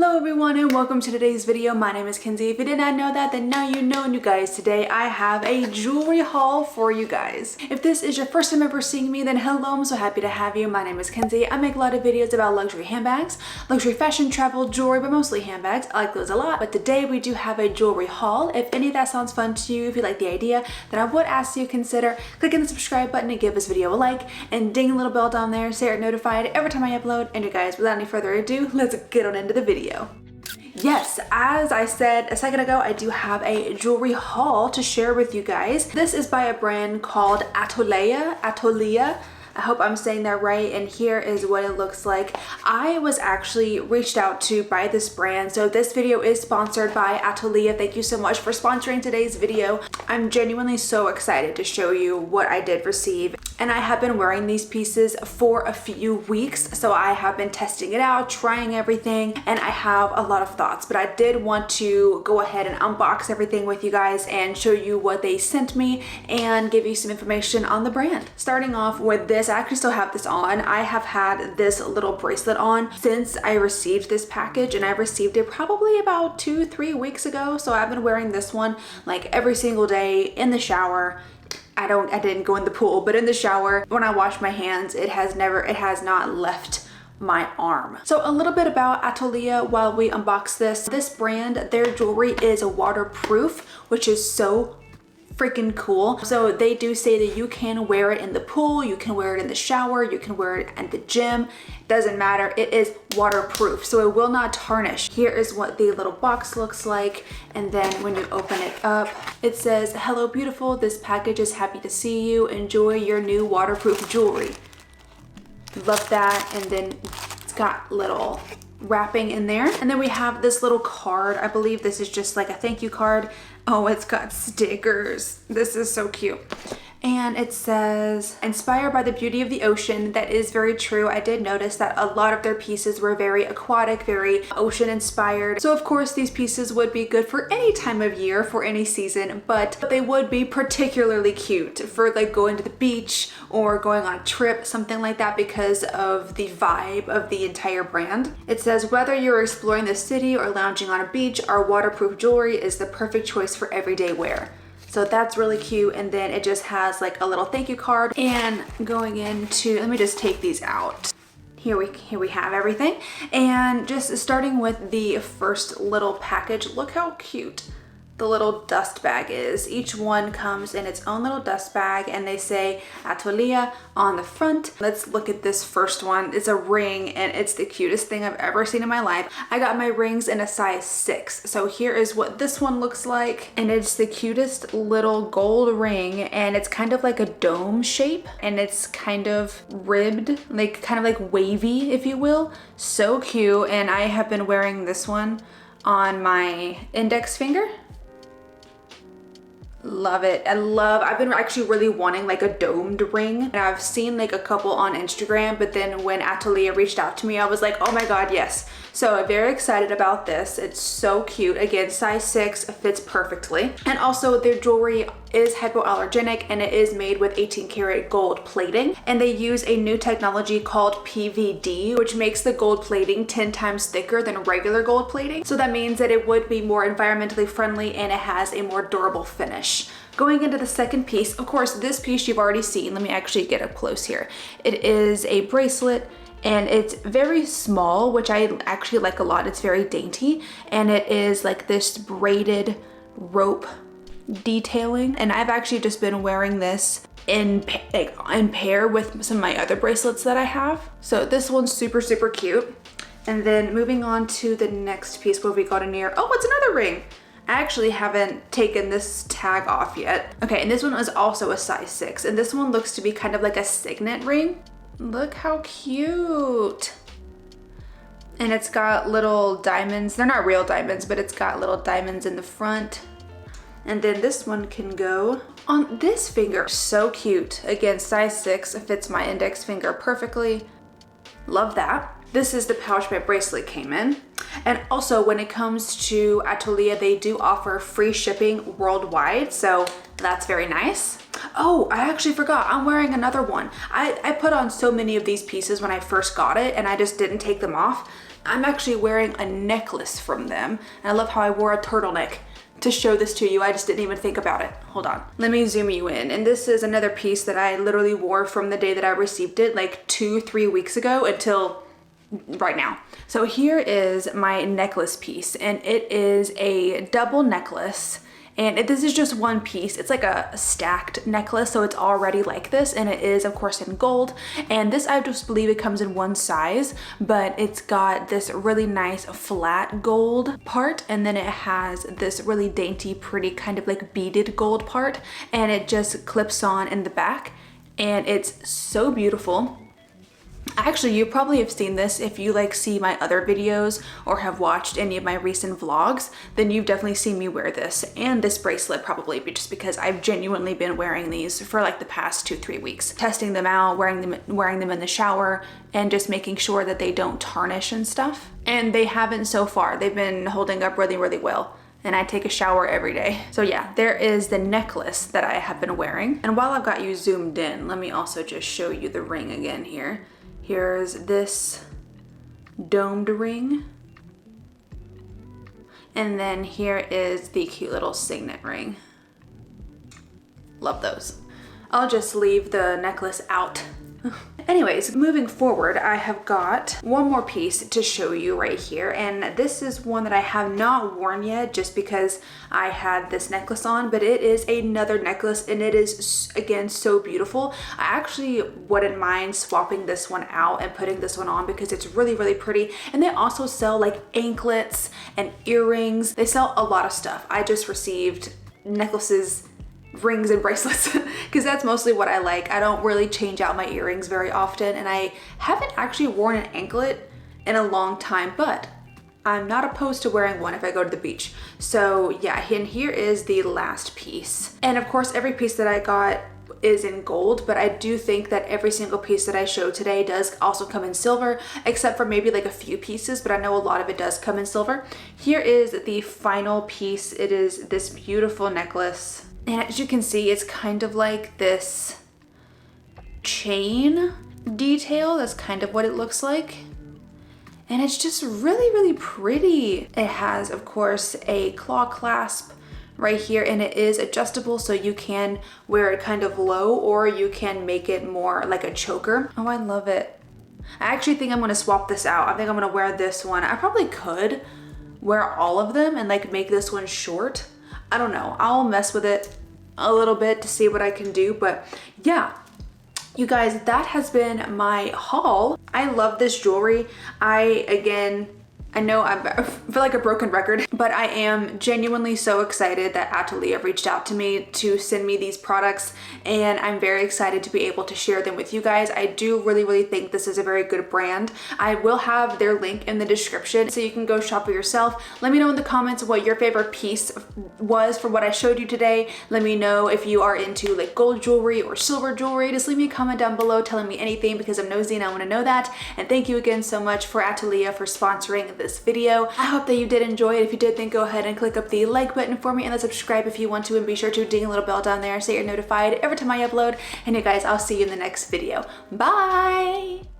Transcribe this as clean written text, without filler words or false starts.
Hello everyone and welcome to today's video. My name is Kenzie. If you did not know that, then now you know. And you guys, today I have a jewelry haul for you guys. If this is your first time ever seeing me, then hello, I'm so happy to have you. My name is Kenzie. I make a lot of videos about luxury handbags, luxury fashion, travel, jewelry, but mostly handbags. I like those a lot. But today we do have a jewelry haul. If any of that sounds fun to you, if you like the idea, then I would ask you to consider clicking the subscribe button and give this video a like and ding a little bell down there so you're notified every time I upload. And you guys, without any further ado, let's get on into the video. Yes, as I said a second ago, I do have a jewelry haul to share with you guys. This is by a brand called Atolea. I hope I'm saying that right, and here is what it looks like. I was actually reached out to by this brand, so this video is sponsored by Atolea. Thank you so much for sponsoring today's video. I'm genuinely so excited to show you what I did receive, and I have been wearing these pieces for a few weeks, so I have been testing it out, trying everything, and I have a lot of thoughts, but I did want to go ahead and unbox everything with you guys and show you what they sent me and give you some information on the brand. Starting off with this, I actually still have this on. I have had this little bracelet on since I received this package, and I received it probably about 2-3 weeks ago. So I've been wearing this one like every single day in the shower. I didn't go in the pool, but in the shower when I wash my hands, it has not left my arm. So a little bit about Atolea while we unbox this. This brand, their jewelry is waterproof, which is so freaking cool. So they do say that you can wear it in the pool, you can wear it in the shower, you can wear it at the gym. Doesn't matter, it is waterproof, so it will not tarnish. Here is what the little box looks like, and then when you open it up, it says, "Hello beautiful, this package is happy to see you. Enjoy your new waterproof jewelry." Love that. And then it's got little wrapping in there, and then we have this little card. I believe this is just like a thank you card. Oh, it's got stickers. This is so cute. And it says, "Inspired by the beauty of the ocean." That is very true. I did notice that a lot of their pieces were very aquatic, very ocean inspired. So of course these pieces would be good for any time of year, for any season, but they would be particularly cute for like going to the beach or going on a trip, something like that, because of the vibe of the entire brand. It says, "Whether you're exploring the city or lounging on a beach, our waterproof jewelry is the perfect choice for everyday wear." So that's really cute. And then it just has like a little thank you card. And going into, let me just take these out. Here we have everything. And just starting with the first little package, look how cute the little dust bag is. Each one comes in its own little dust bag, and they say Atolea on the front. Let's look at this first one. It's a ring, and it's the cutest thing I've ever seen in my life. I got my rings in a size 6. So here is what this one looks like, and it's the cutest little gold ring, and it's kind of like a dome shape, and it's kind of ribbed, like kind of like wavy, if you will. So cute. And I have been wearing this one on my index finger. Love it. I've been actually really wanting like a domed ring, and I've seen like a couple on Instagram, but then when Atolea reached out to me, I was like, oh my god, yes. So I'm very excited about this. It's so cute. Again, size 6, fits perfectly. And also their jewelry is hypoallergenic, and it is made with 18 karat gold plating, and they use a new technology called PVD, which makes the gold plating 10 times thicker than regular gold plating. So that means that it would be more environmentally friendly, and it has a more durable finish. Going into the second piece, of course, this piece you've already seen. Let me actually get up close here. It is a bracelet, and it's very small, which I actually like a lot. It's very dainty, and it is like this braided rope detailing, and I've actually just been wearing this in pair with some of my other bracelets that I have. So this one's super cute. And then moving on to the next piece, what we got in here. Oh, it's another ring. I actually haven't taken this tag off yet. Okay, and this one is also a size 6, and this one looks to be kind of like a signet ring. Look how cute. And it's got little diamonds. They're not real diamonds, but it's got little diamonds in the front. And then this one can go on this finger. So cute. Again, size 6, fits my index finger perfectly. Love that. This is the pouch my bracelet came in. And also when it comes to Atolea, they do offer free shipping worldwide, so that's very nice. Oh, I actually forgot, I'm wearing another one. I put on so many of these pieces when I first got it, and I just didn't take them off. I'm actually wearing a necklace from them. And I love how I wore a turtleneck to show this to you. I just didn't even think about it. Hold on. Let me zoom you in. And this is another piece that I literally wore from the day that I received it, like 2-3 weeks ago until right now. So here is my necklace piece, and it is a double necklace. And this is just one piece. It's like a stacked necklace, so it's already like this, and it is of course in gold. And this, I just believe it comes in one size, but it's got this really nice flat gold part, and then it has this really dainty, pretty kind of like beaded gold part, and it just clips on in the back, and it's so beautiful. Actually, you probably have seen this if you like see my other videos or have watched any of my recent vlogs, then you've definitely seen me wear this and this bracelet probably, just because I've genuinely been wearing these for like the past 2-3 weeks, testing them out, wearing them in the shower, and just making sure that they don't tarnish and stuff. And they haven't so far. They've been holding up really, really well. And I take a shower every day. So yeah, there is the necklace that I have been wearing. And while I've got you zoomed in, let me also just show you the ring again here. Here's this domed ring. And then here is the cute little signet ring. Love those. I'll just leave the necklace out. Anyways, moving forward, I have got one more piece to show you right here, and this is one that I have not worn yet just because I had this necklace on, but it is another necklace, and it is, again, so beautiful. I actually wouldn't mind swapping this one out and putting this one on because it's really, really pretty. And they also sell like anklets and earrings. They sell a lot of stuff. I just received necklaces, rings, and bracelets because that's mostly what I like. I don't really change out my earrings very often, and I haven't actually worn an anklet in a long time, but I'm not opposed to wearing one if I go to the beach. So yeah, and here is the last piece. And of course, every piece that I got is in gold, but I do think that every single piece that I showed today does also come in silver, except for maybe like a few pieces, but I know a lot of it does come in silver. Here is the final piece. It is this beautiful necklace. And as you can see, it's kind of like this chain detail. That's kind of what it looks like. And it's just really, really pretty. It has, of course, a claw clasp right here, and it is adjustable, so you can wear it kind of low, or you can make it more like a choker. Oh, I love it. I actually think I'm gonna swap this out. I think I'm gonna wear this one. I probably could wear all of them and like make this one short. I don't know. I'll mess with it a little bit to see what I can do, but yeah. You guys, that has been my haul. I love this jewelry. I know I feel like a broken record, but I am genuinely so excited that Atolea reached out to me to send me these products, and I'm very excited to be able to share them with you guys. I do really, really think this is a very good brand. I will have their link in the description so you can go shop for yourself. Let me know in the comments what your favorite piece was for what I showed you today. Let me know if you are into like gold jewelry or silver jewelry. Just leave me a comment down below telling me anything because I'm nosy and I want to know that. And thank you again so much for Atolea for sponsoring this video. I hope that you did enjoy it. If you did, then go ahead and click up the like button for me and the subscribe if you want to, and be sure to ding a little bell down there so you're notified every time I upload. And you guys, I'll see you in the next video. Bye!